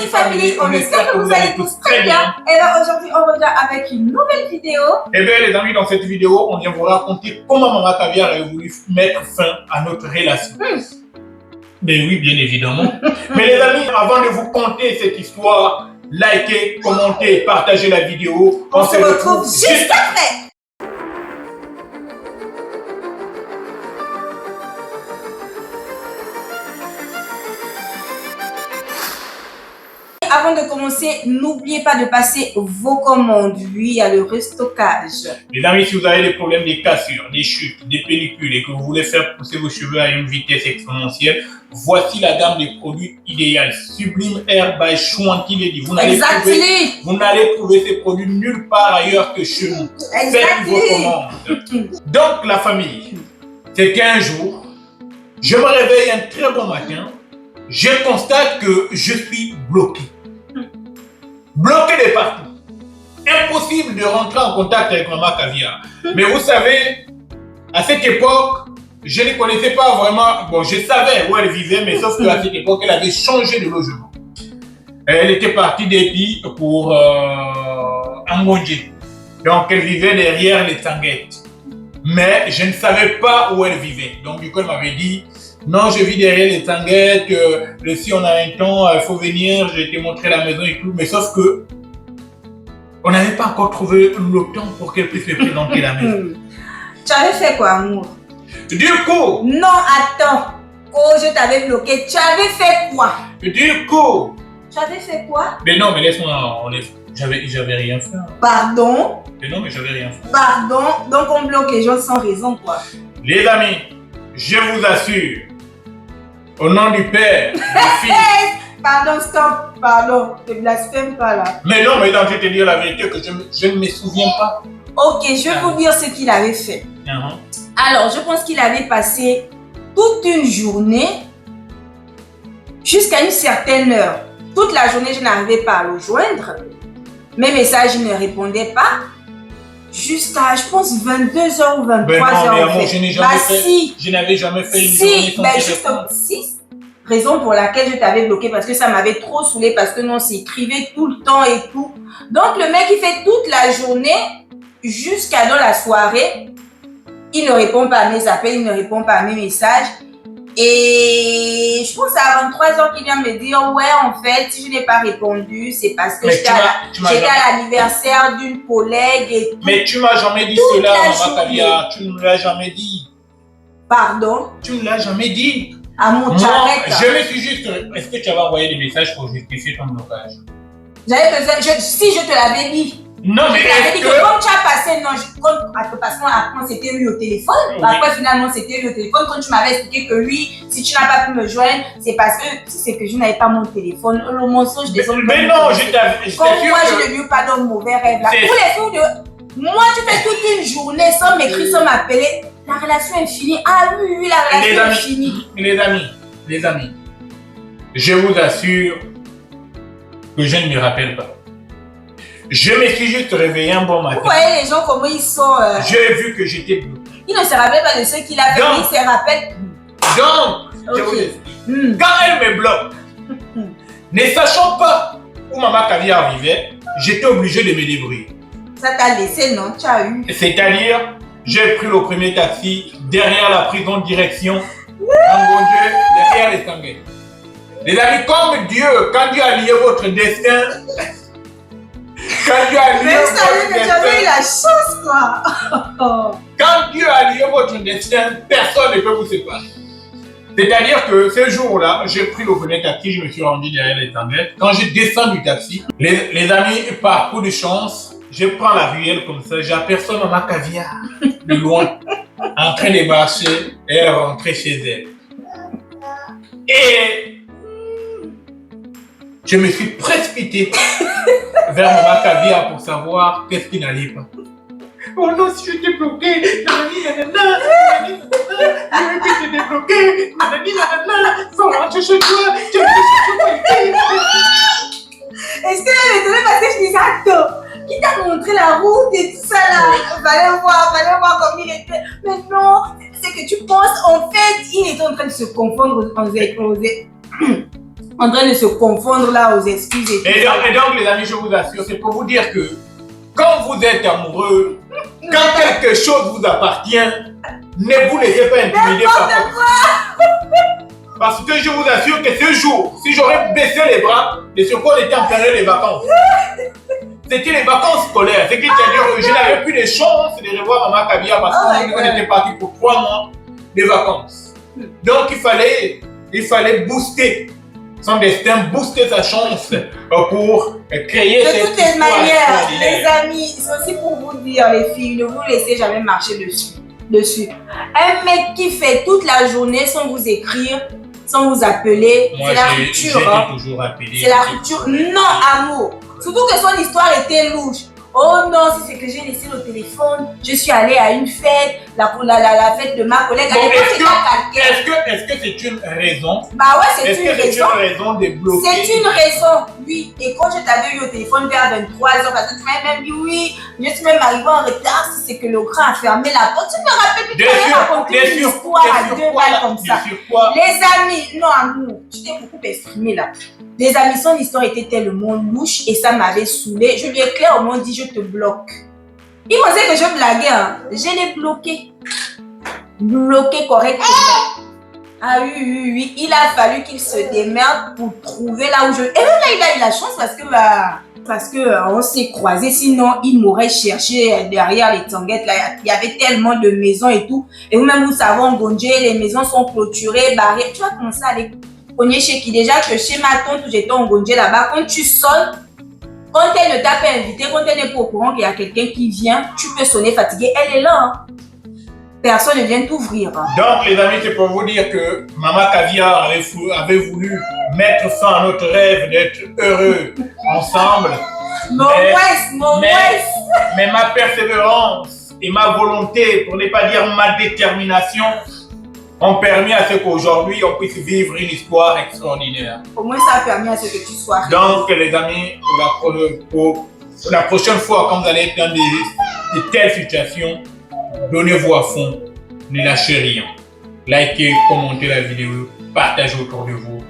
Merci famille, on espère que vous allez tous très bien. Et là aujourd'hui on revient avec une nouvelle vidéo. Eh bien les amis, dans cette vidéo, on vient vous raconter comment Maman Caviar a voulu mettre fin à notre relation. Mais oui, bien évidemment. Mais les amis, avant de vous conter cette histoire, likez, commentez, partagez la vidéo. On se retrouve juste après. Avant de commencer, n'oubliez pas de passer vos commandes. Oui, il y a le restockage. Les amis, si vous avez des problèmes de cassures, des chutes, des pellicules et que vous voulez faire pousser vos cheveux à une vitesse exponentielle, voici la gamme des produits idéaux. Sublime Hair by Chantilly. Vous n'allez trouver ces produits nulle part ailleurs que chez nous. Faites vos commandes. Donc la famille, c'est qu'un jour, je me réveille un très bon matin, je constate que je suis bloqué. Bloqué de partout. Impossible de rentrer en contact avec Maman Caviar. Mais vous savez, à cette époque, je ne connaissais pas vraiment... Bon, je savais où elle vivait, mais sauf qu'à cette époque, elle avait changé de logement. Elle était partie d'Epi pour Angonji. Donc, elle vivait derrière les Tanguettes. Mais je ne savais pas où elle vivait. Donc, du coup, elle m'avait dit... Non, je vis derrière les Tanguettes, si on a un temps, il faut venir, je vais te montrer la maison et tout. Mais sauf que, on n'avait pas encore trouvé le temps pour qu'elle puisse me présenter la maison. Tu avais fait quoi, amour? Du coup... Non, attends. Oh, je t'avais bloqué. Tu avais fait quoi? Du coup... Tu avais fait quoi? Mais non, mais laisse-moi... J'avais rien fait. Pardon? Mais non, mais j'avais rien fait. Pardon? Donc on bloque les gens sans raison, quoi. Les amis, je vous assure, au nom du Père, du Fils... Pardon, stop, pardon, ne blasphème pas là. Mais non, mais donc je vais te dire la vérité que je ne me souviens pas. Ok, je vais vous dire ce qu'il avait fait. Alors, je pense qu'il avait passé toute une journée jusqu'à une certaine heure. Toute la journée, je n'arrivais pas à le joindre. Mes messages, il ne répondait pas. Jusqu'à, je pense, 22h ou 23h. Ben non, mais amour, je n'avais jamais fait une journée sans raison pour laquelle je t'avais bloqué, parce que ça m'avait trop saoulé, parce que non, on s'écrivait tout le temps et tout. Donc, le mec, il fait toute la journée jusqu'à dans la soirée. Il ne répond pas à mes appels, il ne répond pas à mes messages. Et je pense à 23h qu'il vient me dire, ouais, en fait, si je n'ai pas répondu, c'est parce que j'étais à l'anniversaire d'une collègue et tout. Mais tu m'as jamais dit cela, Maman Caviar. Tu ne me l'as jamais dit. Pardon? Tu ne me l'as jamais dit. Amour, tu arrêtes. Je me suis juste... Est-ce que tu avais envoyé des messages pour justifier ton blocage? J'avais besoin... Si je te l'avais dit. Non, mais est-ce que... Comme tu as passé... Non, parce qu'on s'était eu au téléphone. Oui. Après, finalement, c'était eu au téléphone. Quand tu m'avais expliqué que oui, si tu n'as pas pu me joindre, c'est parce que c'est que je n'avais pas mon téléphone. Le mensonge des hommes... Mais non, je t'avais... Comme moi, je ne vis pas dans de mauvais rêves. Là. Pour les filles de... Moi, tu fais toute une journée sans m'écrire, sans m'appeler. La relation est finie. Ah oui, la relation est finie. Les amis, je vous assure que je ne me rappelle pas. Je me suis juste réveillé un bon matin. Vous voyez les gens comment ils sont... J'ai vu que j'étais bloqué. Il ne se rappelle pas de ce qu'il a fait, il se rappelle... Donc, je vous explique. Quand elle me bloque, ne sachant pas où Maman Caviar vivait, j'étais obligé de me débrouiller. Ça t'a laissé, non? Tu as eu. C'est-à-dire, j'ai pris le premier taxi derrière la prison direction Angonji, derrière les Tanguettes. Les amis, comme Dieu, quand Dieu a lié votre destin, quand Dieu a lié votre destin, tu avais eu la chance, quoi. Quand Dieu a lié votre destin, personne ne peut vous séparer. C'est-à-dire que ce jour-là, j'ai pris le premier taxi, je me suis rendu derrière les Tanguettes. Quand je descends du taxi, les amis, par coup de chance, je prends la ruelle comme ça, j'aperçois Maman Caviar de loin, en train de marcher, et elle rentrait chez elle. Et je me suis précipité vers Maman Caviar pour savoir qu'est-ce qui n'allait pas. Oh non, si je t'ai bloqué, je vais te débloquer, faut rentrer chez toi, tu vas chez toi. Est-ce que là, parce que je disais, attends, qui t'a montré la route et tout ça là? Fallait voir comme il était. Mais non, c'est que tu penses, en fait, il est en train de se confondre. en train de se confondre là aux excuses et tout. Et donc, les amis, je vous assure, c'est pour vous dire que quand vous êtes amoureux, quand quelque chose vous appartient, ne vous laissez pas intimider par ça. Parce que je vous assure que ce jour, si j'aurais baissé les bras, et sur quoi on était en période des vacances, c'était les vacances scolaires. C'est-à-dire que je n'avais plus de chance de revoir Maman Kavia parce qu'on était parti pour 3 mois de vacances. Donc il fallait booster son destin, booster sa chance pour créer cette De toutes les manières, les amis, c'est aussi pour vous dire, les filles, ne vous laissez jamais marcher dessus. Un mec qui fait toute la journée sans vous écrire, sans vous appeler, c'est la rupture. Hein. C'est la rupture. Non, amour. Surtout que son histoire était louche. Oh non, c'est que j'ai laissé le téléphone, je suis allée à une fête, la fête de ma collègue. Bon, est-ce que c'est une raison? Bah ouais, c'est une raison. C'est une raison de bloquer. C'est une raison, oui. Et quand je t'avais eu au téléphone vers 23h, parce que tu m'avais même dit oui, je suis même arrivée en retard, c'est que le grand a fermé la porte. Tu me rappelles que tu m'avais raconté une histoire à 2 balles comme ça. Les amis, non, amour, tu t'es beaucoup exprimé là. Les amis, son histoire était tellement louche et ça m'avait saoulé. Je lui ai clairement dit, je te bloque. Il pensait que je blaguais, hein. Je l'ai bloqué. Bloqué correctement. Ah oui. Il a fallu qu'il se démerde pour trouver là où je... Et même là, il a eu la chance parce que on s'est croisés. Sinon, il m'aurait cherché derrière les tanguettes. Là, il y avait tellement de maisons et tout. Et vous-même, vous savez, en Gondje, les maisons sont clôturées, barrées. Tu vas commencer à aller... chez qui déjà que chez ma tante où j'étais en Gondje là-bas, quand tu sonnes, quand elle ne t'a pas invité, quand elle n'est pas au courant qu'il y a quelqu'un qui vient, tu peux sonner fatigué, elle est là. Hein. Personne ne vient t'ouvrir. Hein. Donc les amis, c'est pour vous dire que Maman Caviar avait voulu mettre fin à notre rêve d'être heureux ensemble. Mais ma persévérance et ma volonté, pour ne pas dire ma détermination, ont permis à ce qu'aujourd'hui on puisse vivre une histoire extraordinaire. Au moins ça a permis à ce que tu sois. Donc les amis, pour la prochaine fois quand vous allez être dans de telles situations, donnez-vous à fond, ne lâchez rien. Likez, commentez la vidéo, partagez autour de vous.